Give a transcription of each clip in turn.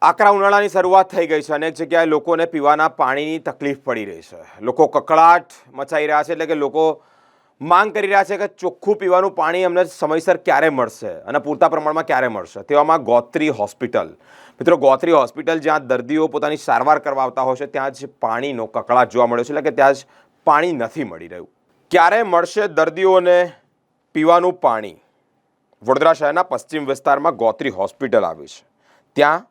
આકરા ઉનાળાની શરૂઆત થઈ ગઈ છે. અનેક જગ્યાએ લોકોને પીવાના પાણીની તકલીફ પડી રહી છે. લોકો કકળાટ મચાઈ રહ્યા છે, એટલે કે લોકો માંગ કરી રહ્યા છે કે ચોખ્ખું પીવાનું પાણી અમને સમયસર ક્યારે મળશે અને પૂરતા પ્રમાણમાં ક્યારે મળશે. તેવામાં ગોત્રી હોસ્પિટલ, મિત્રો, ગોત્રી હોસ્પિટલ જ્યાં દર્દીઓ પોતાની સારવાર કરવા આવતા હોય છે, ત્યાં જ પાણીનો કકળાટ જોવા મળ્યો છે, એટલે કે ત્યાં જ પાણી નથી મળી રહ્યું. ક્યારે મળશે દર્દીઓને પીવાનું પાણી? વડોદરા શહેરના પશ્ચિમ વિસ્તારમાં ગોત્રી હોસ્પિટલ આવી છે. ત્યાં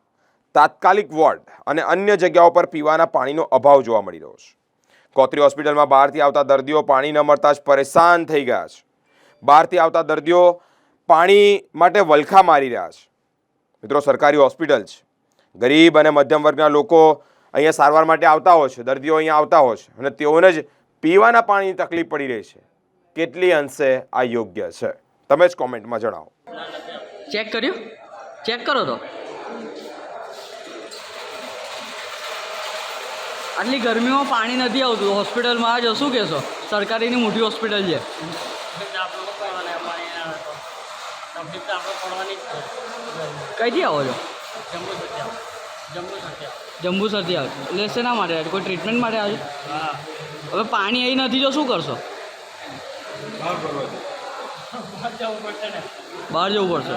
તાત્કાલિક વોર્ડ અને અન્ય જગ્યાઓ પર પીવાના પાણીનો અભાવ જોવા મળી રહ્યો છે. ગોત્રી હોસ્પિટલમાં બહારથી આવતા દર્દીઓ પાણી ન મળતા જ પરેશાન થઈ ગયા છે. બહારથી આવતા દર્દીઓ પાણી માટે વલખા મારી રહ્યા છે. મિત્રો, સરકારી હોસ્પિટલ છે. ગરીબ અને મધ્યમ વર્ગના લોકો અહીંયા સારવાર માટે આવતા હોય છે, દર્દીઓ અહીંયા આવતા હોય છે, અને તેઓને જ પીવાના પાણીની તકલીફ પડી રહી છે. કેટલી અંશે આ યોગ્ય છે? તમે જ કોમેન્ટમાં જણાવો. ચેક કર્યું? ચેક કરો તો. આટલી ગરમીમાં પાણી નથી આવતું હોસ્પિટલમાં. આ જો શું કહેશો? સરકારીની મોટી હોસ્પિટલ છે. કઈથી આવો છો? જંબુસરથી આવો છો. એટલે શેના માટે આવે? કોઈ ટ્રીટમેન્ટ માટે આવે? હવે પાણી અહીં નથી તો શું કરશો? બહાર જવું પડશે.